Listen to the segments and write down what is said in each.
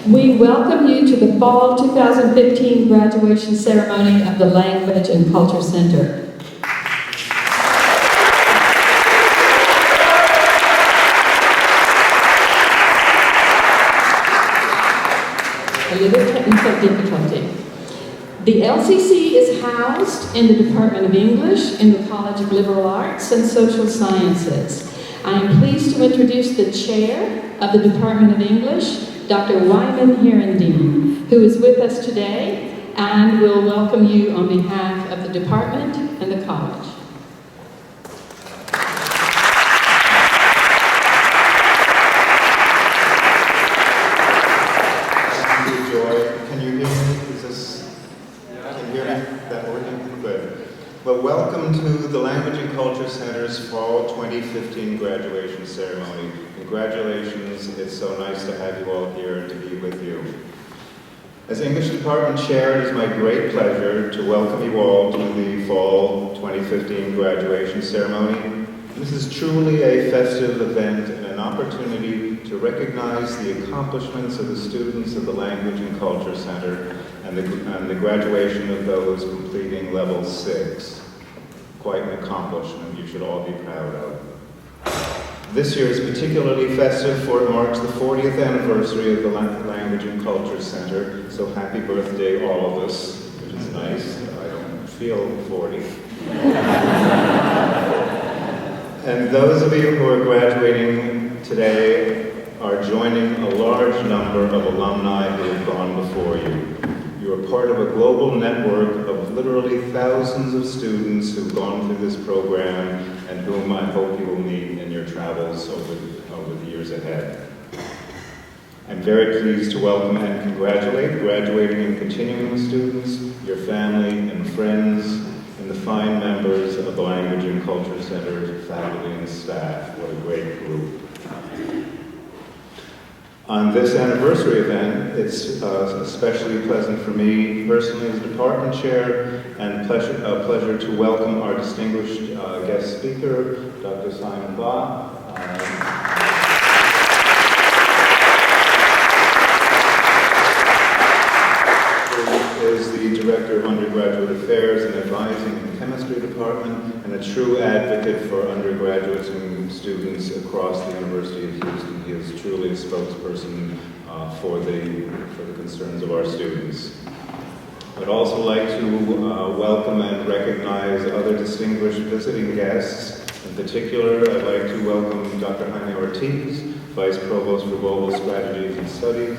We welcome you to the Fall 2015 graduation ceremony of the Language and Culture Center. A little technical difficulty. The LCC is housed in the Department of English in the College of Liberal Arts and Social Sciences. I am pleased to introduce the chair of the Department of English, Dr. Wyman Herendeen, who is with us today and will welcome you on behalf of the department and the college. Thank you, Joy. Can you hear me? Can you hear me? That working? Good. Well, welcome to the Language and Culture Center's Fall 2015 graduation ceremony. Congratulations, it's so nice to have you all here and to be with you. As English Department Chair, it is my great pleasure to welcome you all to the Fall 2015 graduation ceremony. This is truly a festive event and an opportunity to recognize the accomplishments of the students of the Language and Culture Center and the graduation of those completing Level 6. Quite an accomplishment you should all be proud of. This year is particularly festive, for it marks the 40th anniversary of the Language and Culture Center, so happy birthday all of us, which is nice. I don't feel 40. And those of you who are graduating today are joining a large number of alumni who have gone before you. You are part of a global network of literally thousands of students who've gone through this program and whom I hope you will meet in your travels over the years ahead. I'm very pleased to welcome and congratulate graduating and continuing students, your family and friends, and the fine members of the Language and Culture Center faculty and staff. What a great group. On this anniversary event, it's especially pleasant for me personally as department chair and a pleasure to welcome our distinguished guest speaker, Dr. Simon Ba. Who is the Director of Undergraduate Affairs and Advising in the Chemistry Department and a true advocate for undergraduates and students across the University of Houston. He is truly a spokesperson for the concerns of our students. I'd also like to welcome and recognize other distinguished visiting guests. In particular, I'd like to welcome Dr. Jaime Ortiz, Vice Provost for Global Strategies and Studies.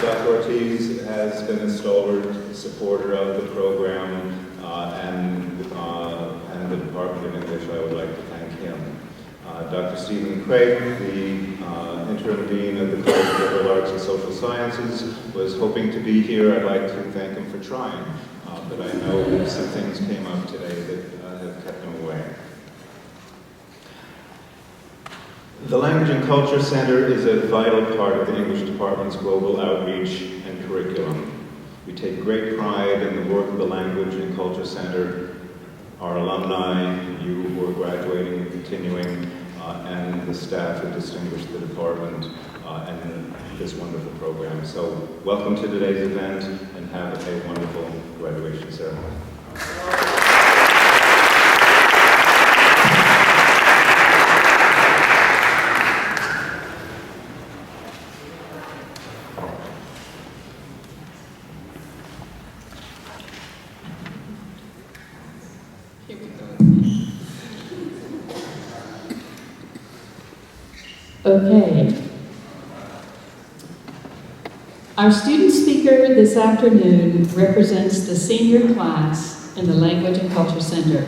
Dr. Ortiz has been a stalwart supporter of the program and the Department of English. I would like to thank him. Dr. Stephen Craig, the interim dean of the College of Liberal Arts and Social Sciences, was hoping to be here. I'd like to thank him for trying, but I know some things came up today that have kept him away. The Language and Culture Center is a vital part of the English Department's global outreach and curriculum. We take great pride in the work of the Language and Culture Center, our alumni, you who are graduating and continuing, and the staff who distinguished the department and this wonderful program. So welcome to today's event and have a wonderful graduation ceremony. Okay. Our student speaker this afternoon represents the senior class in the Language and Culture Center,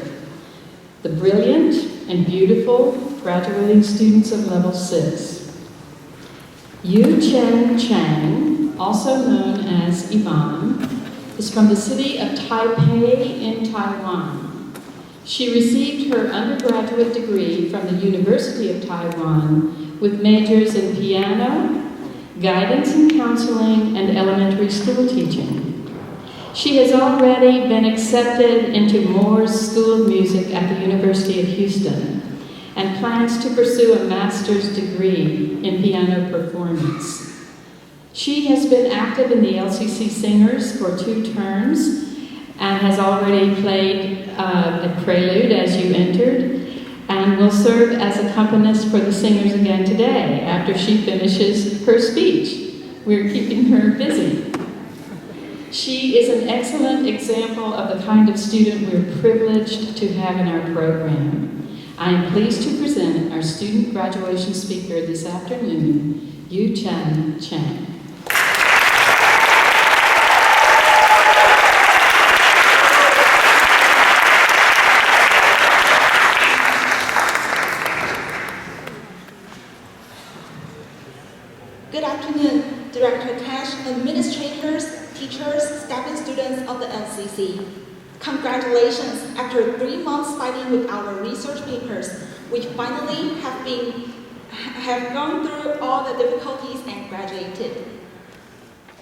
the brilliant and beautiful graduating students of Level 6. Yu Chen Chang, also known as Yvonne, is from the city of Taipei in Taiwan. She received her undergraduate degree from the University of Taiwan with majors in piano, guidance and counseling, and elementary school teaching. She has already been accepted into Moore's School of Music at the University of Houston and plans to pursue a master's degree in piano performance. She has been active in the LCC Singers for 2 terms and has already played a prelude as you entered, and will serve as accompanist for the Singers again today after she finishes her speech. We're keeping her busy. She is an excellent example of the kind of student we're privileged to have in our program. I am pleased to present our student graduation speaker this afternoon, Yu Chen Chang. Good afternoon, Director Cash, administrators, teachers, staff and students of the LCC. Congratulations, after 3 months fighting with our research papers, we finally have gone through all the difficulties and graduated.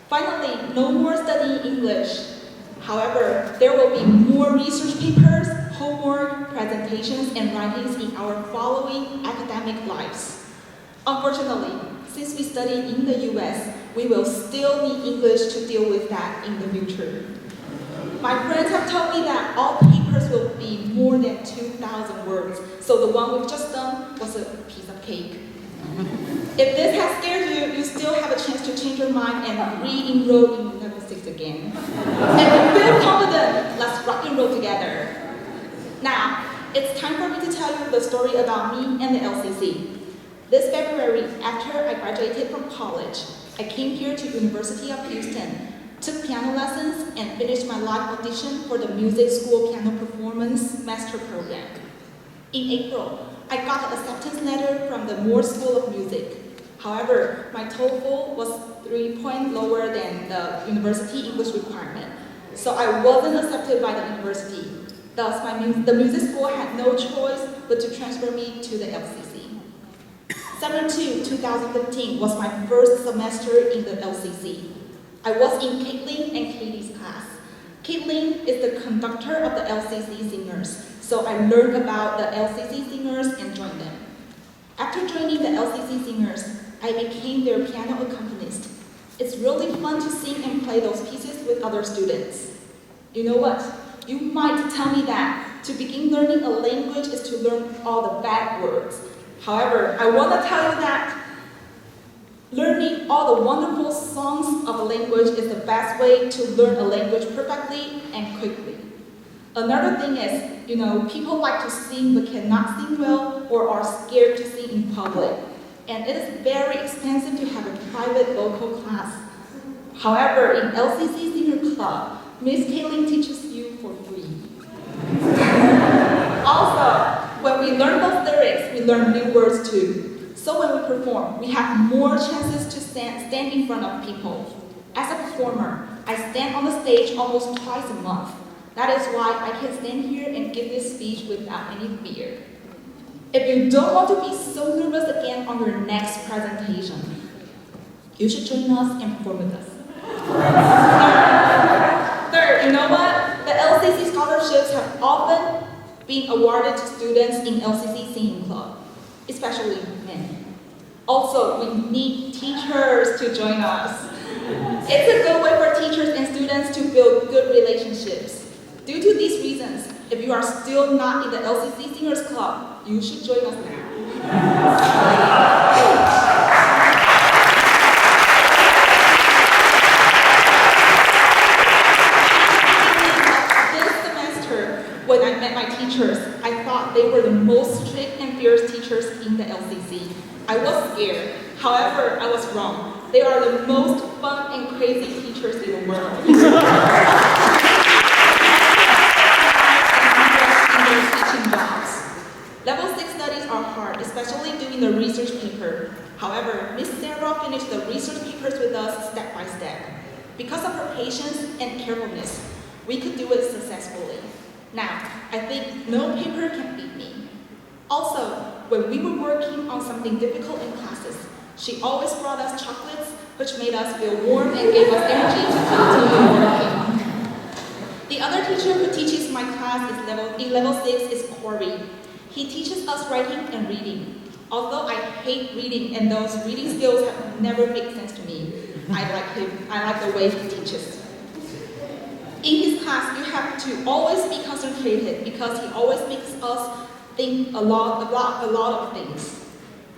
Finally, no more studying English. However, there will be more research papers, homework, presentations, and writings in our following academic lives. Unfortunately, since we study in the US, we will still need English to deal with that in the future. My friends have told me that all papers will be more than 2,000 words, so the one we've just done was a piece of cake. If this has scared you, you still have a chance to change your mind and re-enroll in level 6 again. And feel confident, let's rock and roll together. Now, it's time for me to tell you the story about me and the LCC. This February, after I graduated from college, I came here to University of Houston, took piano lessons, and finished my live audition for the Music School Piano Performance Master Program. In April, I got an acceptance letter from the Moore School of Music. However, my TOEFL was 3 points lower than the university English requirement, so I wasn't accepted by the university. Thus, the music school had no choice but to transfer me to the LCC. Summer 2, 2015 was my first semester in the LCC. I was in Caitlin and Katie's class. Caitlin is the conductor of the LCC Singers, so I learned about the LCC Singers and joined them. After joining the LCC Singers, I became their piano accompanist. It's really fun to sing and play those pieces with other students. You know what? You might tell me that to begin learning a language is to learn all the bad words. However, I want to tell you that learning all the wonderful songs of a language is the best way to learn a language perfectly and quickly. Another thing is, people like to sing but cannot sing well or are scared to sing in public. And it is very expensive to have a private vocal class. However, in LCC Singer Club, Miss Caitlin teaches you for free. Also, when we learn those lyrics, we learn new words too. So when we perform, we have more chances to stand in front of people. As a performer, I stand on the stage almost twice a month. That is why I can stand here and give this speech without any fear. If you don't want to be so nervous again on your next presentation, you should join us and perform with us. Third, you know what? The LCC scholarships have often been awarded to students in LCC Singing Club, especially men. Also, we need teachers to join us. It's a good way for teachers and students to build good relationships. Due to these reasons, if you are still not in the LCC Singers Club, you should join us now. When I met my teachers, I thought they were the most strict and fierce teachers in the LCC. I was scared. However, I was wrong. They are the most fun and crazy teachers in the world. Teaching jobs. Level 6 studies are hard, especially doing the research paper. However, Miss Sarah finished the research papers with us step by step. Because of her patience and carefulness, we could do it successfully. Now, I think no paper can beat me. Also, when we were working on something difficult in classes, she always brought us chocolates, which made us feel warm and gave us energy to continue working. class in level 6 is Corey. He teaches us writing and reading. Although I hate reading and those reading skills have never made sense to me, I like him. I like the way he teaches. In his class, you have to always be concentrated because he always makes us think a lot of things.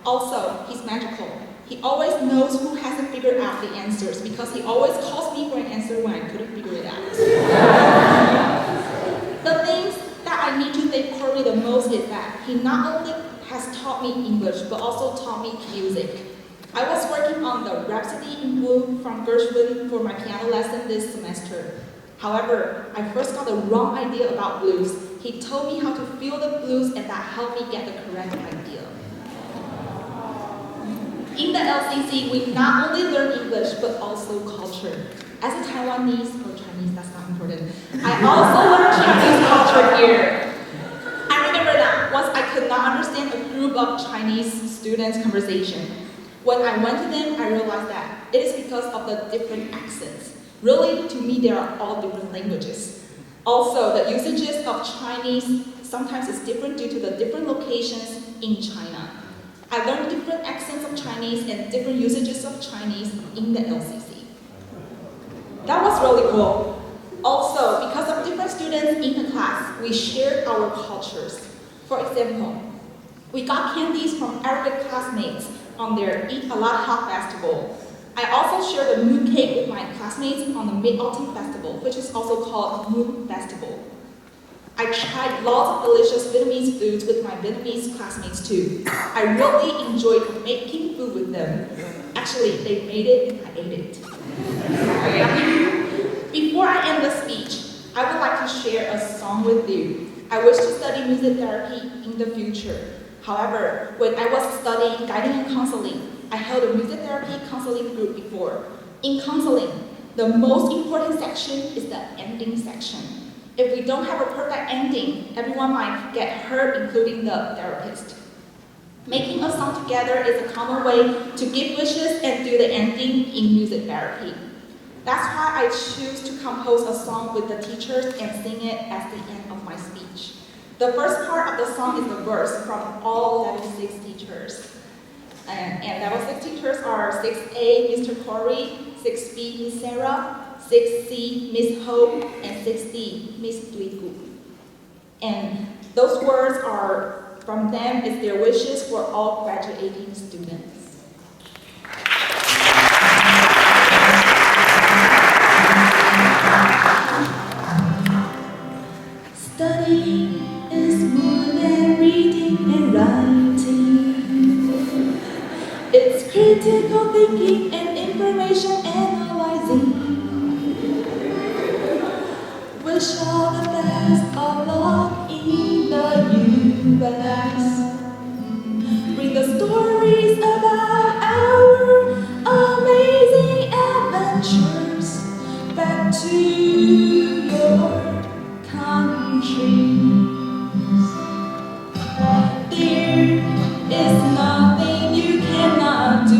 Also, he's magical. He always knows who hasn't figured out the answers because he always calls me for an answer when I couldn't figure it out. The things that I need to thank Corey the most is that he not only has taught me English but also taught me music. I was working on the Rhapsody in Blue from Gershwin for my piano lesson this semester. However, I first got the wrong idea about blues. He told me how to feel the blues and that helped me get the correct idea. In the LCC, we not only learn English but also culture. As a Taiwanese, or Chinese, that's not important, I also learned Chinese culture here. I remember that once I could not understand a group of Chinese students' conversation. When I went to them, I realized that it is because of the different accents. Really, to me, they are all different languages. Also, the usages of Chinese sometimes is different due to the different locations in China. I learned different accents of Chinese and different usages of Chinese in the LCC. That was really cool. Also, because of different students in the class, we shared our cultures. For example, we got candies from Arabic classmates on their Eat a Lot Hot Festival. I also shared a moon cake with my classmates on the Mid-Autumn Festival, which is also called Moon Festival. I tried lots of delicious Vietnamese foods with my Vietnamese classmates too. I really enjoyed making food with them. Actually, they made it and I ate it. Before I end the speech, I would like to share a song with you. I wish to study music therapy in the future. However, when I was studying guiding and counseling, I held a music therapy counseling group before. In counseling, the most important section is the ending section. If we don't have a perfect ending, everyone might get hurt, including the therapist. Making a song together is a common way to give wishes and do the ending in music therapy. That's why I choose to compose a song with the teachers and sing it at the end of my speech. The first part of the song is the verse from all level 6 teachers. And level 6 teachers are 6A, Mr. Corey, 6B, Miss Sarah, 6C, Miss Hope, and 6D, Miss Dui. And those words are from them is their wishes for all graduating students. Studying is more than reading and writing. It's critical thinking and information analyzing. Wish all the best of luck in the US. Bring the stories about our amazing adventures back to your country. There is nothing you cannot do.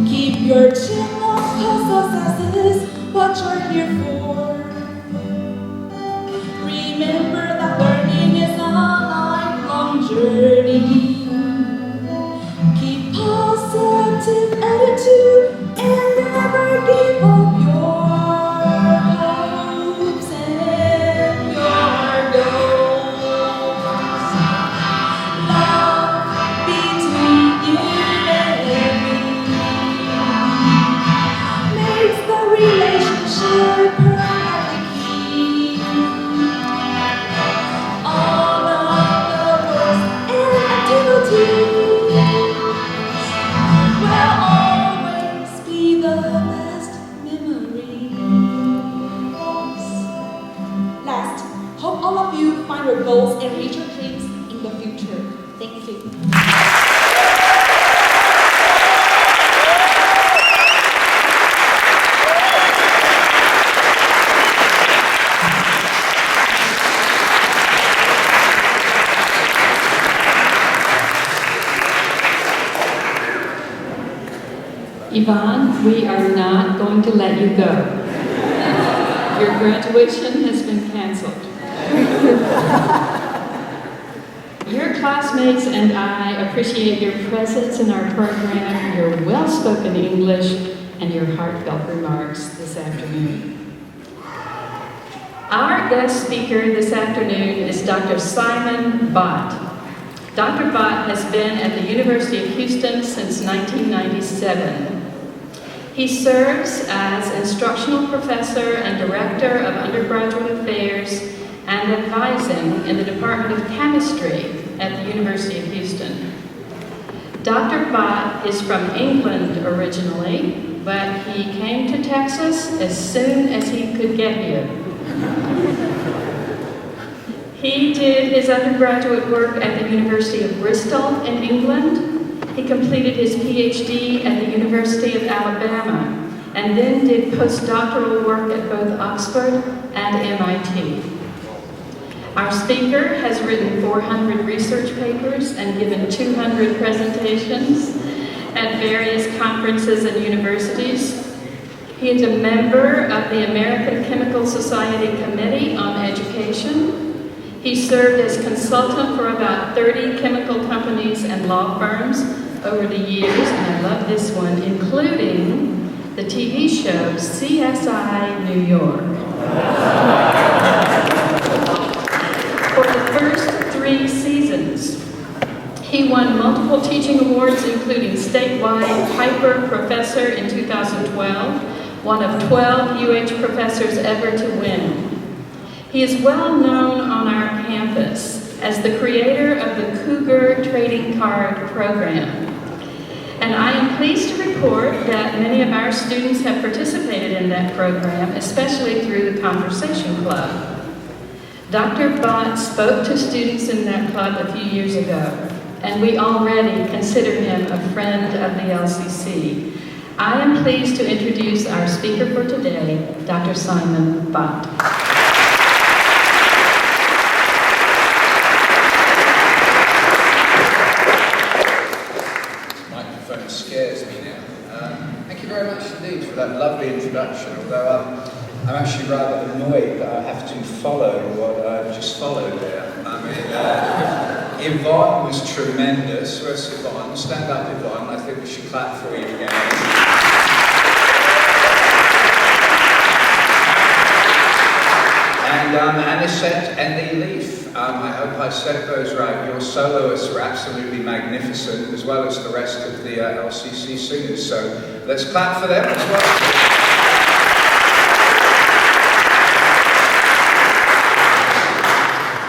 Keep your chin up, 'cause success is what you're here for. Remember that learning is a lifelong journey. Keep positive attitude and never give up your hopes and your goals. Love between you and me makes the relationship perfectly key. All of the words and activities will always be the best memories. Last, hope all of you find your goals and reach your dreams in the future. Thank you. Yvonne, we are not going to let you go. Your graduation has been canceled. Your classmates and I appreciate your presence in our program, your well-spoken English, and your heartfelt remarks this afternoon. Our guest speaker this afternoon is Dr. Simon Bott. Dr. Bott has been at the University of Houston since 1997. He serves as instructional professor and director of undergraduate affairs and advising in the Department of Chemistry at the University of Houston. Dr. Bott is from England originally, but he came to Texas as soon as he could get here. He did his undergraduate work at the University of Bristol in England. He completed his PhD at the University of Alabama, and then did postdoctoral work at both Oxford and MIT. Our speaker has written 400 research papers and given 200 presentations at various conferences and universities. He is a member of the American Chemical Society Committee on Education. He served as consultant for about 30 chemical companies and law firms over the years, and I love this one, including the TV show CSI New York. For the first 3 seasons, he won multiple teaching awards, including statewide Piper Professor in 2012, one of 12 UH professors ever to win. He is well known on our campus as the creator of the Cougar Trading Card Program. And I am pleased to report that many of our students have participated in that program, especially through the Conversation Club. Dr. Bott spoke to students in that club a few years ago, and we already consider him a friend of the LCC. I am pleased to introduce our speaker for today, Dr. Simon Bott. Microphone scares me now. Thank you very much indeed for that lovely introduction, although I'm actually rather annoyed that I have to follow what I've just followed there. I mean, Yvonne was tremendous. Where's Yvonne? Stand up, Yvonne. I think we should clap for you again. And Anisette and Leaf. I hope I said those right. Your soloists were absolutely magnificent, as well as the rest of the LCC singers. So let's clap for them as well.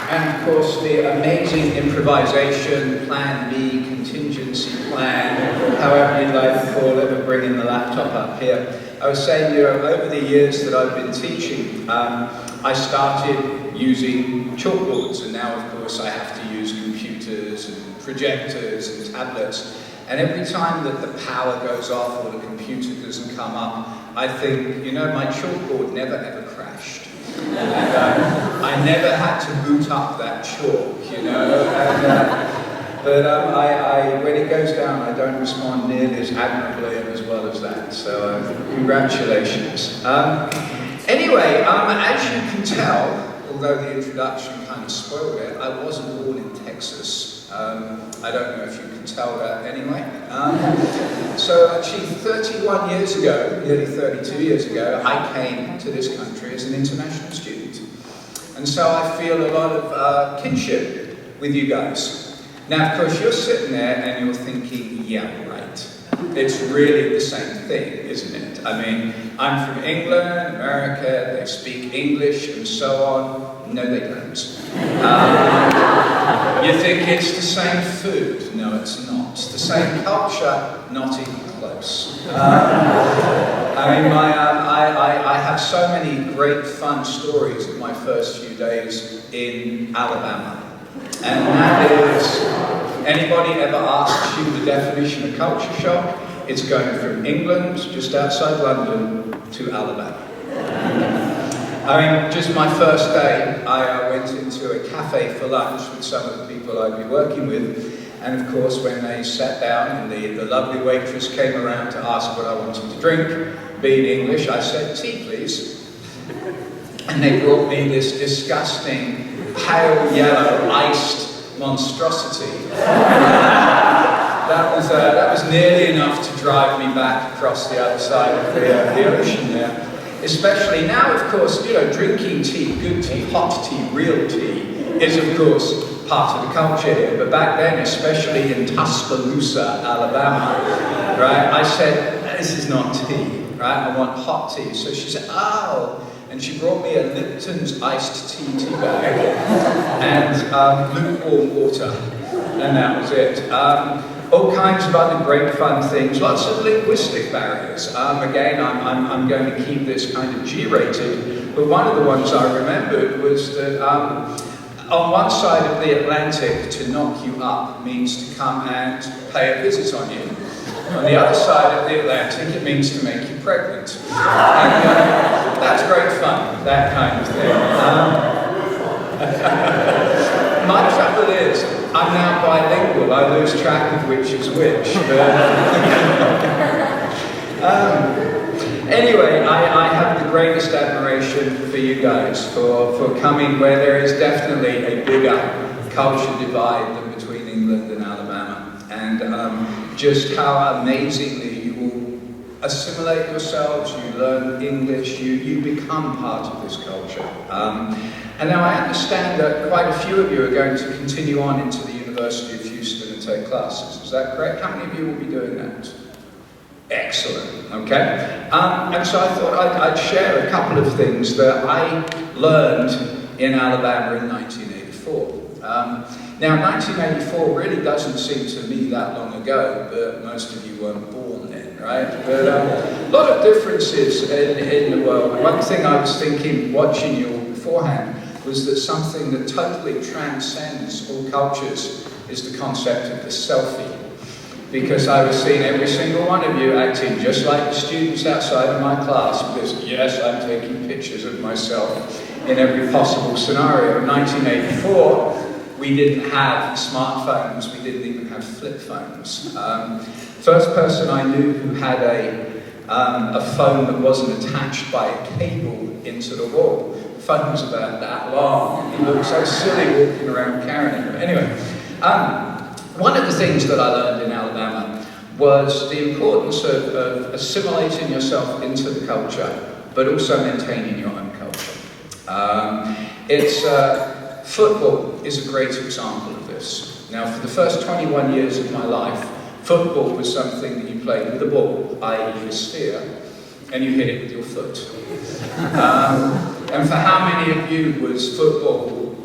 And of course, the amazing improvisation, plan B, contingency plan, however you'd like to call it, of bringing the laptop up here. I was saying, over the years that I've been teaching, I started using chalkboards, and now, of course, I have to use computers and projectors and tablets. And every time that the power goes off or the computer doesn't come up, I think, my chalkboard never ever crashed. And, I never had to boot up that chalk, but when it goes down, I don't respond nearly as admirably and as well as that. So congratulations. Anyway, as you can tell, although the introduction kind of spoiled it, I wasn't born in Texas. I don't know if you can tell that anyway. So actually 31 years ago, nearly 32 years ago, I came to this country as an international student. And so I feel a lot of kinship with you guys. Now, of course, you're sitting there and you're thinking, yeah, right. It's really the same thing, isn't it? I mean, I'm from England, America, they speak English and so on. No, they don't. You think it's the same food? No, it's not. The same culture? Not even close. I mean, I have so many great fun stories of my first few days in Alabama. And that is, anybody ever asks you the definition of culture shock? It's going from England, just outside London, to Alabama. I mean, just my first day, I went into a cafe for lunch with some of the people I'd be working with. And of course, when they sat down and the lovely waitress came around to ask what I wanted to drink, being English, I said, tea, please. And they brought me this disgusting pale yellow iced monstrosity. That was nearly enough to drive me back across the other side of the ocean there. Especially now, of course, you know, drinking tea, good tea, hot tea, real tea, is of course part of the culture here. But back then, especially in Tuscaloosa, Alabama, right, I said, this is not tea, right? I want hot tea. So she said, oh. And she brought me a Lipton's iced tea bag and lukewarm water. And that was it. All kinds of other great fun things, lots of linguistic barriers. Again, I'm going to keep this kind of G-rated, but one of the ones I remembered was that on one side of the Atlantic, to knock you up means to come and pay a visit on you. On the other side of the Atlantic, it means to make you pregnant. And that's great fun, that kind of thing. My trouble is, I'm now bilingual. I lose track of which is which. Anyway, I have the greatest admiration for you guys for coming where there is definitely a bigger culture divide than between England and Alabama. And just how amazingly you will assimilate yourselves, you learn English, you become part of this culture. And now I understand that quite a few of you are going to continue on into the University of Houston and take classes. Is that correct? How many of you will be doing that? Excellent, okay. And so I thought I'd share a couple of things that I learned in Alabama in 1984. Now, 1984 really doesn't seem to me that long ago, but most of you weren't born then, right? But a lot of differences in the world. One thing I was thinking, watching you all beforehand, was that something that totally transcends all cultures is the concept of the selfie. Because I was seeing every single one of you acting just like the students outside of my class, because yes, I'm taking pictures of myself in every possible scenario. In 1984, we didn't have smartphones, we didn't even have flip phones. First person I knew who had a phone that wasn't attached by a cable into the wall. The phone was about that long. He looked so silly walking around carrying it. Anyway, one of the things that I learned in Alabama was the importance of assimilating yourself into the culture, but also maintaining your own culture. Football is a great example of this. Now, for the first 21 years of my life, football was something that you played with a ball, i.e. a sphere, and you hit it with your foot. And for how many of you was football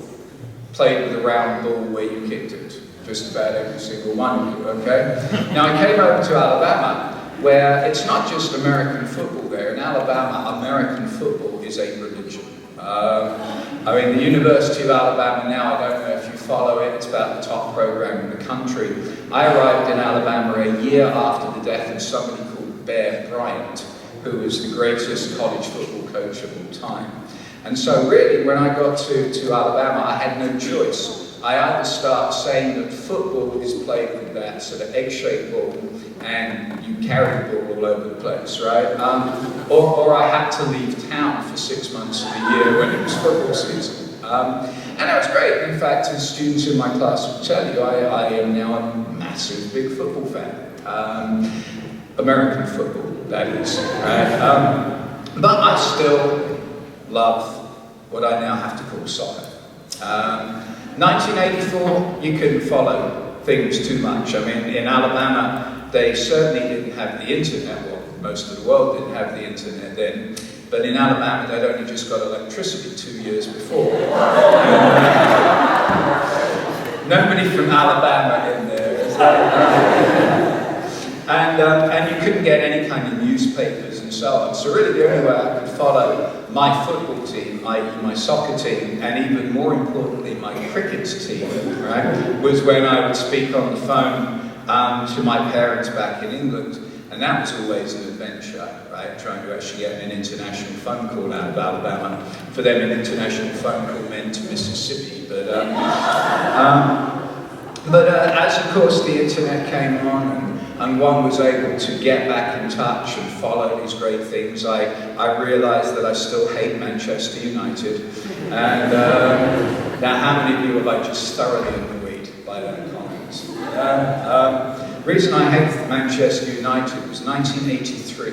played with a round ball where you kicked it? Just about every single one of you, okay? Now, I came over to Alabama, where it's not just American football there. In Alabama, American football is a religion. I mean, the University of Alabama now, I don't know if you follow it, it's about the top program in the country. I arrived in Alabama a year after the death of somebody called Bear Bryant, who was the greatest college football coach of all time. And so really, when I got to Alabama, I had no choice. I either start saying that football is played with that sort of egg-shaped ball, and you carry the ball all over the place, right? Or I had to leave town for 6 months of the year when it was football season. And that was great. In fact, as students in my class will tell you, I am now a massive, big football fan. American football, that is. Right? But I still love what I now have to call soccer. 1984, you couldn't follow things too much. I mean, in Alabama, they certainly didn't have the internet. Well, most of the world didn't have the internet then. But in Alabama, they'd only just got electricity 2 years before. Nobody from Alabama in there. And you couldn't get any kind of newspapers and so on. So really the only way I could follow my football team, i.e. my soccer team, and even more importantly my cricket team, right, was when I would speak on the phone to my parents back in England. And that was always an adventure, right, trying to actually get an international phone call out of Alabama. For them, an international phone call meant Mississippi. But as of course the internet came on, and and one was able to get back in touch and follow these great things, I realised that I still hate Manchester United. And now, how many of you are just thoroughly annoyed by that comment? The reason I hate Manchester United was 1983,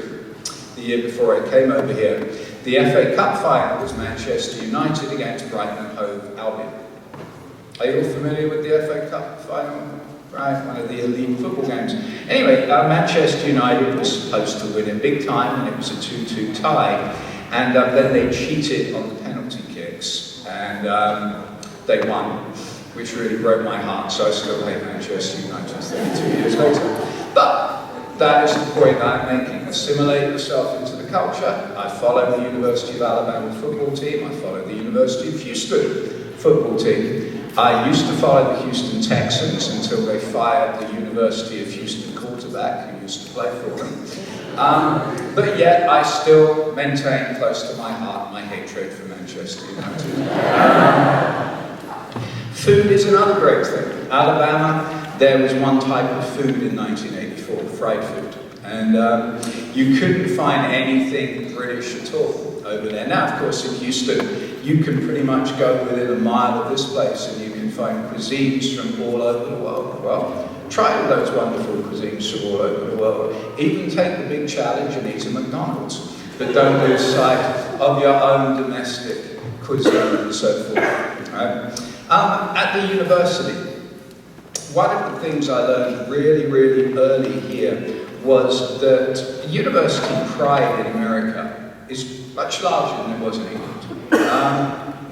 the year before I came over here. The FA Cup final was Manchester United against Brighton and Hove Albion. Are you all familiar with the FA Cup final? Right, one of the elite football games. Anyway, Manchester United was supposed to win it big time, and it was a 2-2 tie. And then they cheated on the penalty kicks, and they won, which really broke my heart. So I still hate Manchester United 32 years later. But that is the point that I'm making. Assimilate yourself into the culture. I follow the University of Alabama football team. I follow the University of Houston football team. I used to follow the Houston Texans until they fired the University of Houston quarterback who used to play for them. But yet I still maintain close to my heart my hatred for Manchester United. Food is another great thing. Alabama, there was one type of food in 1984, fried food. And you couldn't find anything British at all over there. Now, of course, in Houston, you can pretty much go within a mile of this place and you can find cuisines from all over the world. Well, try all those wonderful cuisines from all over the world. Even take the big challenge and eat a McDonald's. But don't lose sight of your own domestic cuisine and so forth. Right? At the university, one of the things I learned really, really early here was that university pride in America is much larger than it was in England.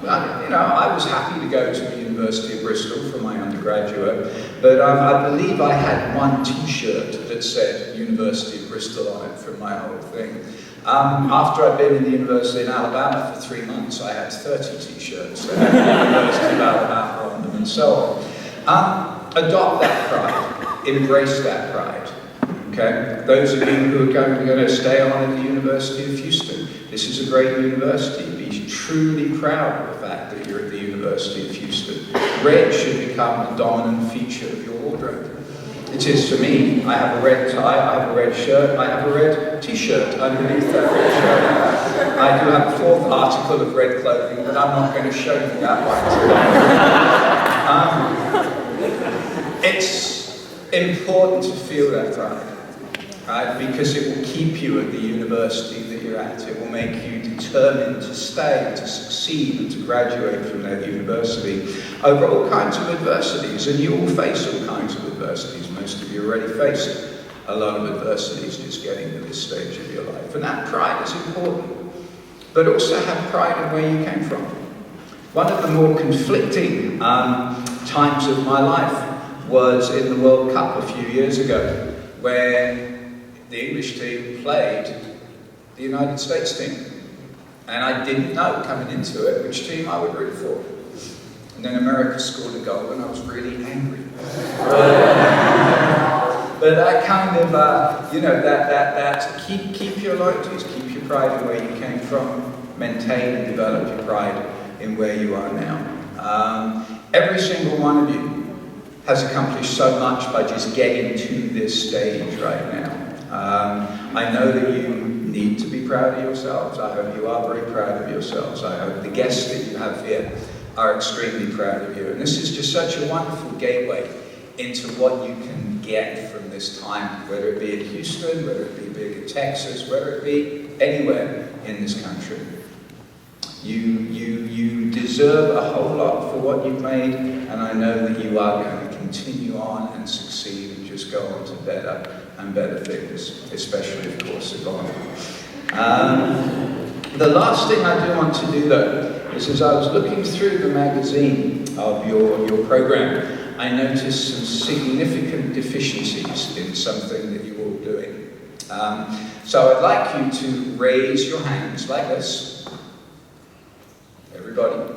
I was happy to go to the University of Bristol for my undergraduate, but I believe I had one T-shirt that said University of Bristol on it from my whole thing. After I'd been in the University in Alabama for 3 months, I had 30 T-shirts that had the University of Alabama on them and so on. Adopt that pride, embrace that pride. Okay? Those of you who are going to stay on at the University of Houston, this is a great university. Be truly proud of the fact that you're at the University of Houston. Red should become the dominant feature of your wardrobe. It is for me. I have a red tie, I have a red shirt, I have a red T-shirt underneath that red shirt. I do have a 4th article of red clothing, but I'm not going to show you that one. It's important to feel that pride. Right? Because it will keep you at the university that you're at. It will make you determined to stay, to succeed, and to graduate from that university over all kinds of adversities. And you will face all kinds of adversities. Most of you already faced a lot of adversities just getting to this stage of your life. And that pride is important. But also have pride in where you came from. One of the more conflicting times of my life was in the World Cup a few years ago, where the English team played the United States team. And I didn't know coming into it which team I would root for. And then America scored a goal and I was really angry. But that kind of, that keep your loyalties, keep your pride in where you came from, maintain and develop your pride in where you are now. Every single one of you has accomplished so much by just getting to this stage right now. I know that you need to be proud of yourselves. I hope you are very proud of yourselves. I hope the guests that you have here are extremely proud of you. And this is just such a wonderful gateway into what you can get from this time, whether it be in Houston, whether it be in Texas, whether it be anywhere in this country. You deserve a whole lot for what you've made, and I know that you are going to continue on and succeed and just go on to better and better things, especially, of course, Yvonne. The last thing I do want to do, though, is as I was looking through the magazine of your program, I noticed some significant deficiencies in something that you're all doing. So I'd like you to raise your hands like this. Everybody.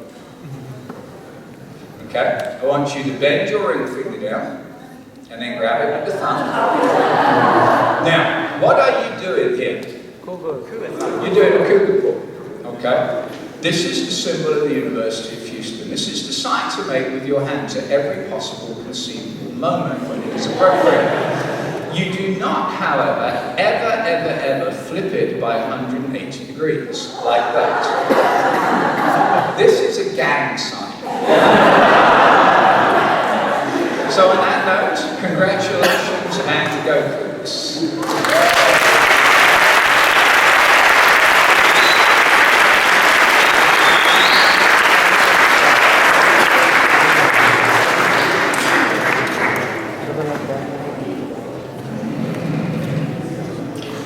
Okay? I want you to bend your ring finger down and then grab it with the thumb. Now, what are you doing here? You're doing a cougar pull. Okay? This is the symbol of the University of Houston. This is the sign to make with your hands at every possible conceivable moment when it is appropriate. You do not, however, ever flip it by 180 degrees, like that. This is a gang sign. So on that note, congratulations and go Cougs.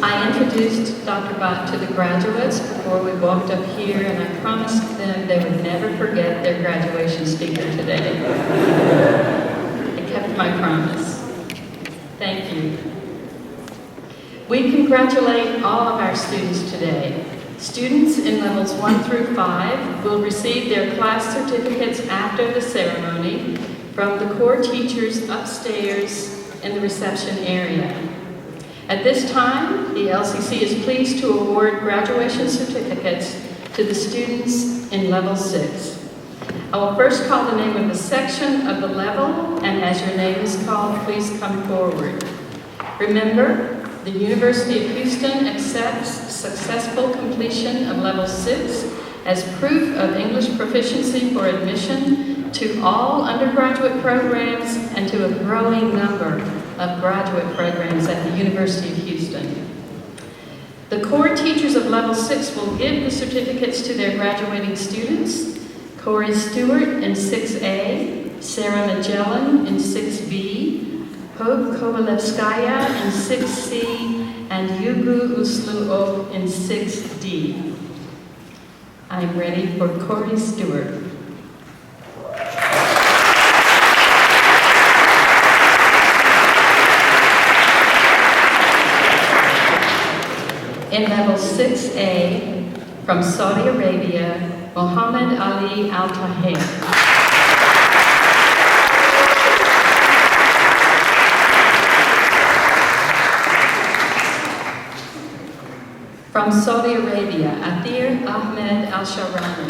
I introduced Dr. Bott to the graduates before we walked up here, and I promised them they would never forget their graduation speaker today. I kept my promise. Thank you. We congratulate all of our students today. Students in levels 1 through 5 will receive their class certificates after the ceremony from the core teachers upstairs in the reception area. At this time, the LCC is pleased to award graduation certificates to the students in level 6. I will first call the name of the section of the level, and as your name is called, please come forward. Remember, the University of Houston accepts successful completion of level 6 as proof of English proficiency for admission to all undergraduate programs and to a growing number of graduate programs at the University of Houston. The core teachers of level 6 will give the certificates to their graduating students: Corey Stewart in 6A, Sarah Magellan in 6B, Hope Kovalevskaya in 6C, and Yugu Usluo in 6D. I'm ready for Corey Stewart. In level 6A, from Saudi Arabia, Mohammed Ali Al-Tahir. From Saudi Arabia, Athir Ahmed Al-Sharani.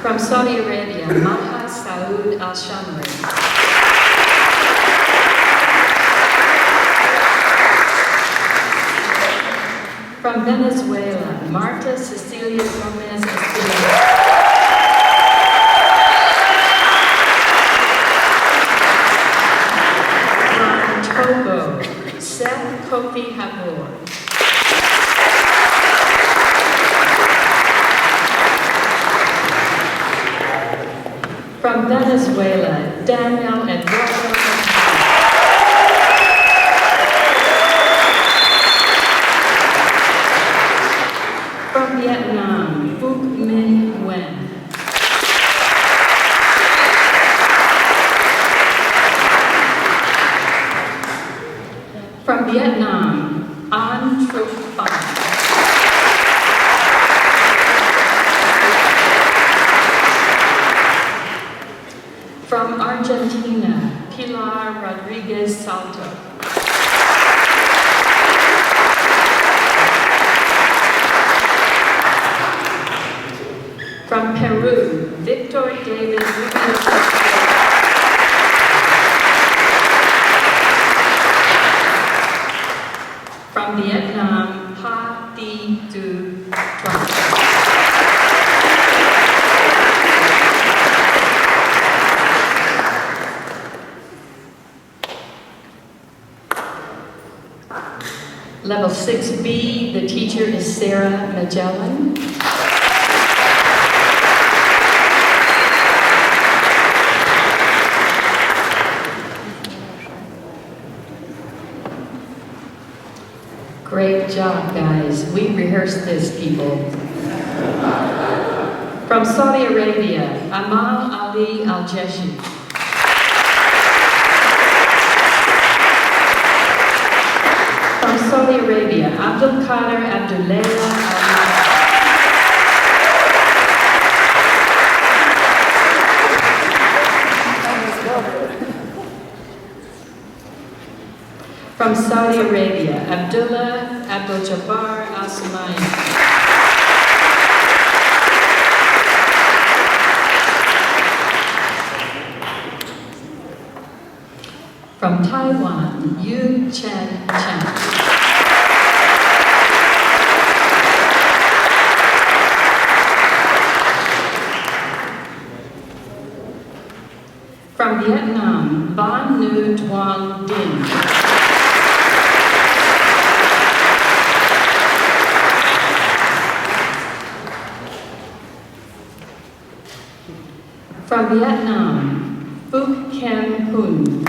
From Saudi Arabia, Maha Saud Al-Shamri. From Venezuela, Marta Cecilia Gomez Espinosa. From Togo, Seth Kofi Habor. From Venezuela, Daniel Eduardo. From Vietnam, Phuc Minh Nguyen. From Vietnam, An Truc Pham. From Argentina, Pilar Rodriguez Salto. From Peru, Victor David Rubio. From Vietnam, Ha Thi Du Tran. Level 6B, the teacher is Sarah Magellan. Great job, guys. We rehearsed this, people. From Saudi Arabia, Amal Ali Al-Jeshi. From Saudi Arabia, Abdul Qadir Abdullah Al-Mahdi. From Saudi Arabia, Abdullah Abdul Jabbar Al-Sumayyi. From Taiwan, Yu Chen Chen. From Vietnam, Van Nhu Duong Dinh. From Vietnam, Phuc Kem Hun.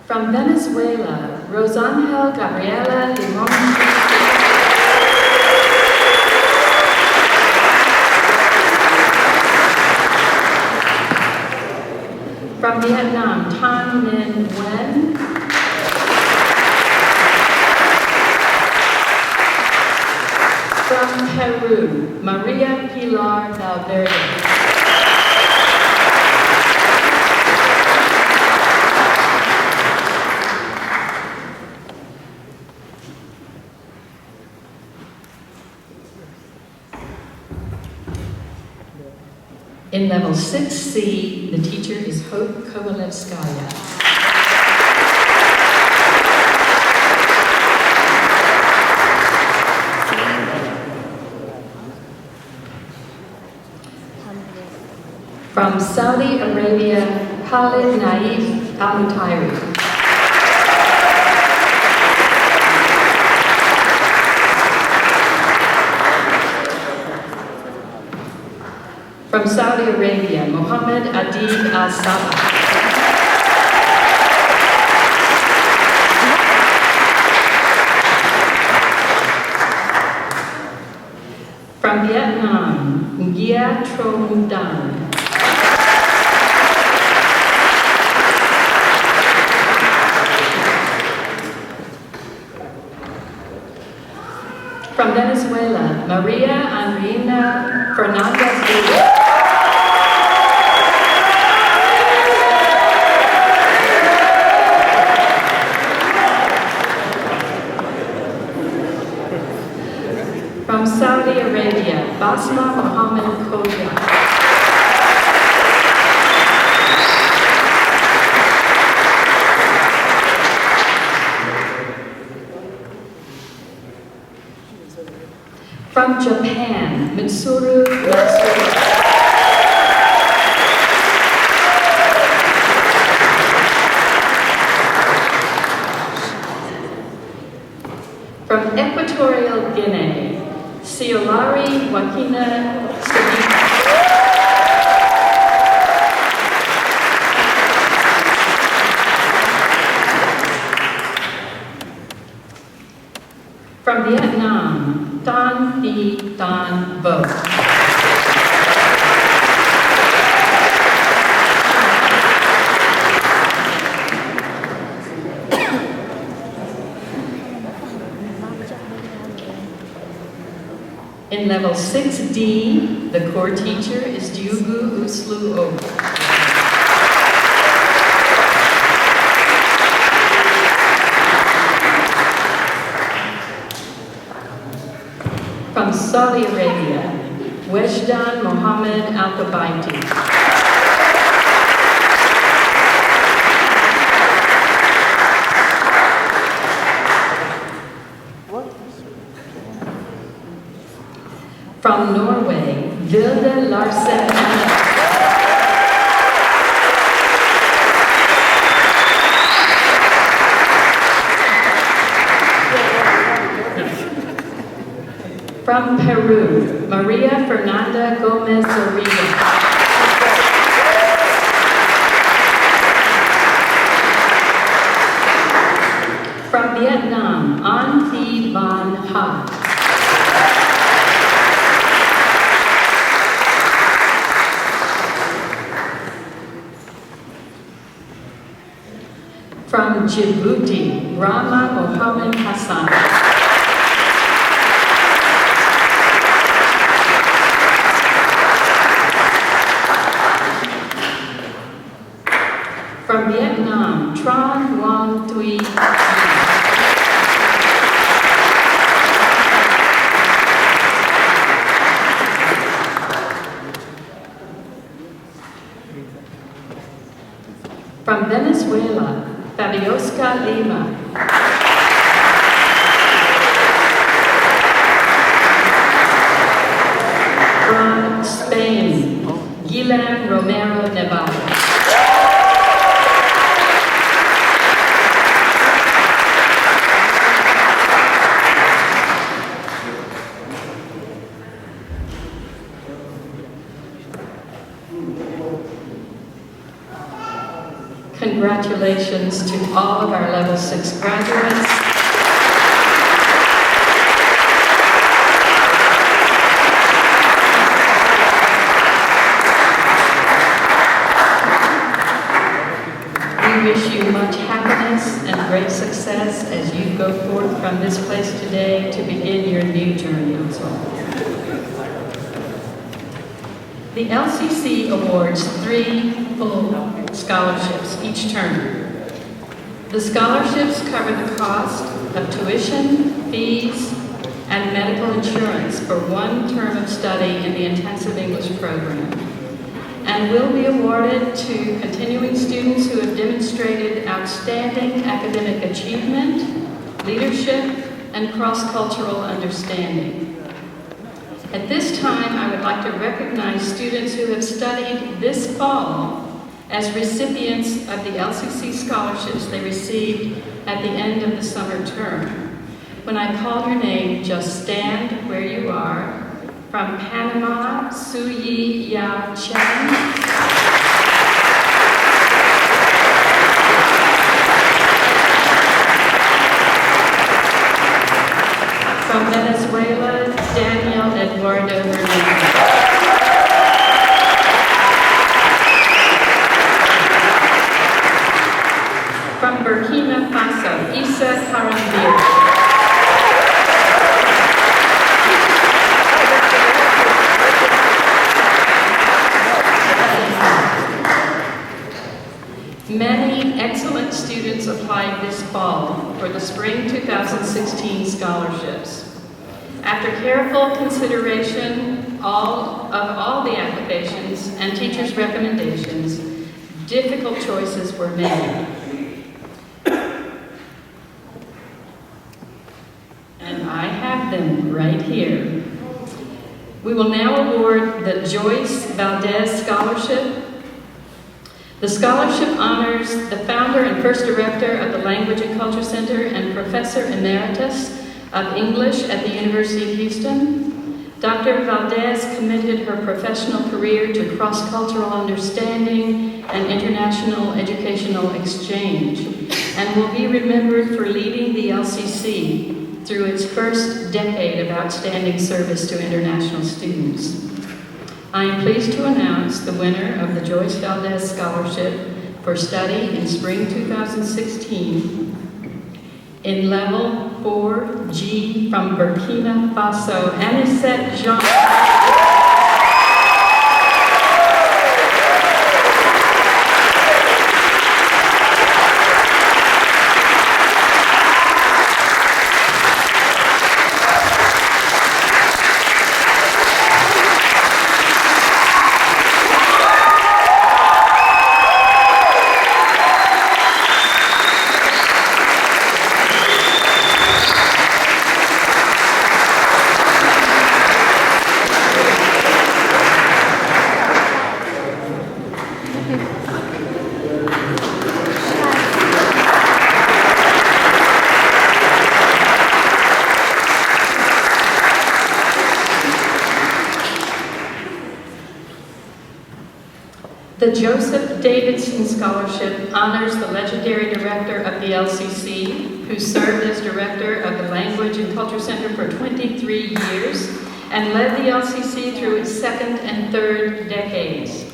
From Venezuela, Rosangel Gabriela Limon. From Vietnam, Thanh Minh Nguyen. From Peru, Maria Pilar Valverde. In level 6C, the teacher is Hope Kovalevskaya. From Saudi Arabia, Khalid Naif Al-Mutairi. From Saudi Arabia, Mohammed Adib Al-Sabah. From Vietnam, Gia Trom Dan. From Venezuela, Maria Andreina Fernandez Diaz. From Saudi Arabia, Basma Mohammed Khoja. From Japan, Mitsuru Matsuri. From Equatorial Guinea, Siolari Wakina Sadiq. From Vietnam, Tan Phi Tan Vo. In level 6D, the core teacher is Diugu Uslu O. From Saudi Arabia, Wejdan Mohammed Al-Qabaiti. From Norway, Vilde Larsen Anna. From Peru, Maria Fernanda Gomez Zorrilla. From Vietnam, An Thi Van Ha. From Djibouti, Rama Mohammed Hassan. From Vietnam, Tran Nguyen Thuy. From Venezuela, Fabiosca Lima. From Spain, Guilherme Romero Navarro. Congratulations to all of our Level 6 graduates. We wish you much happiness and great success as you go forth from this place today to begin your new journey also. The LCC awards 3 full scholarships each term. The scholarships cover the cost of tuition, fees, and medical insurance for 1 term of study in the intensive English program, and will be awarded to continuing students who have demonstrated outstanding academic achievement, leadership, and cross-cultural understanding. At this time, I would like to recognize students who have studied this fall as recipients of the LCC scholarships they received at the end of the summer term. When I call your name, just stand where you are. From Panama, Suyi Yao Chen. From Venezuela, Daniel Eduardo Hernandez. From Burkina Faso, Issa Karambir. Many excellent students applied this fall for the Spring 2016 scholarships. After careful consideration of all the applications and teachers' recommendations, difficult choices were made. And I have them right here. We will now award the Joyce Valdez Scholarship. The scholarship honors the founder and first director of the Language and Culture Center and Professor Emeritus of English at the University of Houston. Dr. Valdez committed her professional career to cross-cultural understanding and international educational exchange, and will be remembered for leading the LCC through its first decade of outstanding service to international students. I am pleased to announce the winner of the Joyce Valdez Scholarship for study in Spring 2016 in Level 4G from Burkina Faso, Anisette Jean. The Joseph Davidson Scholarship honors the legendary director of the LCC, who served as director of the Language and Culture Center for 23 years and led the LCC through its second and third decades.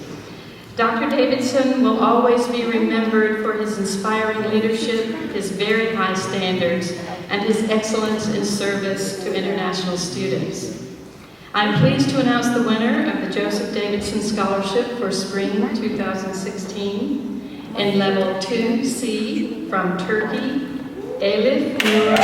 Dr. Davidson will always be remembered for his inspiring leadership, his very high standards, and his excellence in service to international students. I'm pleased to announce the winner of the Joseph Davidson Scholarship for Spring 2016 in Level 2C from Turkey, Elif Nur.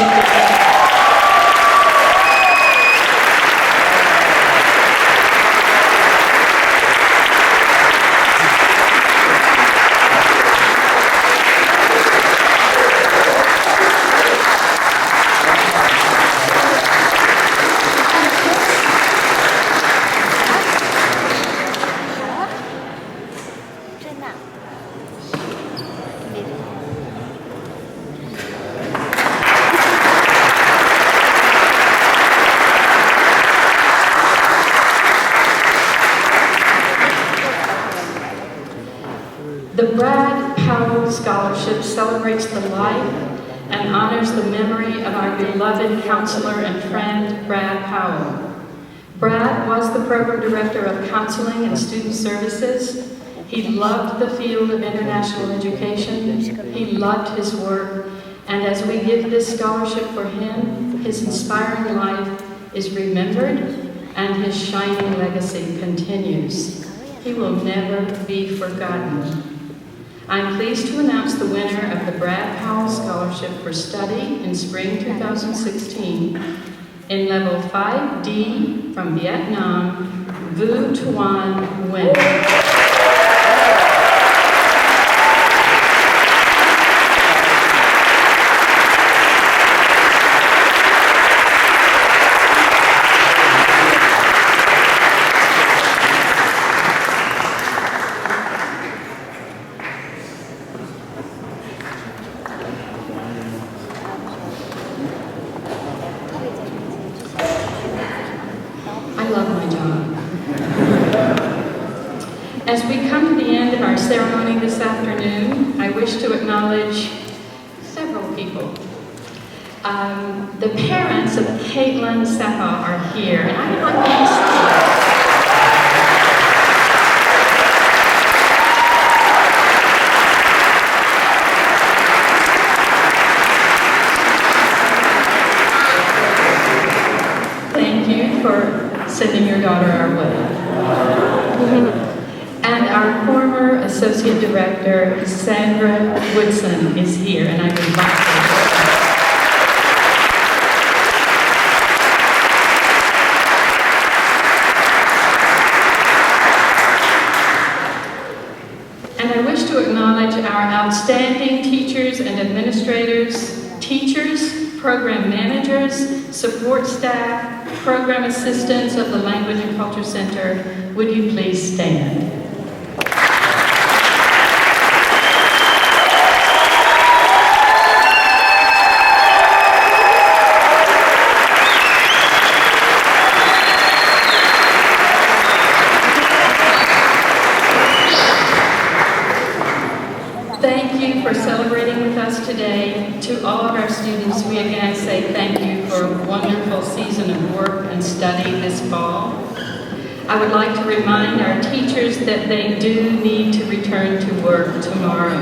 The Brad Powell Scholarship celebrates the life and honors the memory of our beloved counselor and friend, Brad Powell. Brad was the program director of counseling and student services. He loved the field of international education. He loved his work. And as we give this scholarship for him, his inspiring life is remembered and his shining legacy continues. He will never be forgotten. I'm pleased to announce the winner of the Brad Powell Scholarship for Study in spring 2016 in level 5D from Vietnam, Vu Tuan Nguyen. I love my job. As we come to the end of our ceremony this afternoon, I wish to acknowledge several people. The parents of Caitlin Seppa are here, and I would like them to stand. Thank you for sending your daughter our way. And our former Associate Director, Sandra Woodson, is here, and I invite her. And I wish to acknowledge our outstanding teachers and administrators, teachers, program managers, support staff, program assistants of the Language and Culture Center. Would you please stand? Thank you for celebrating with us today. To all of our students, we again say thank you for a wonderful season of work and study this fall. I would like to remind our teachers that they do need to return to work tomorrow.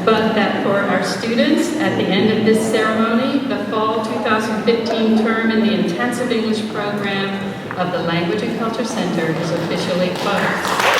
But that for our students, at the end of this ceremony, the fall 2015 term in the intensive English program of the Language and Culture Center is officially closed.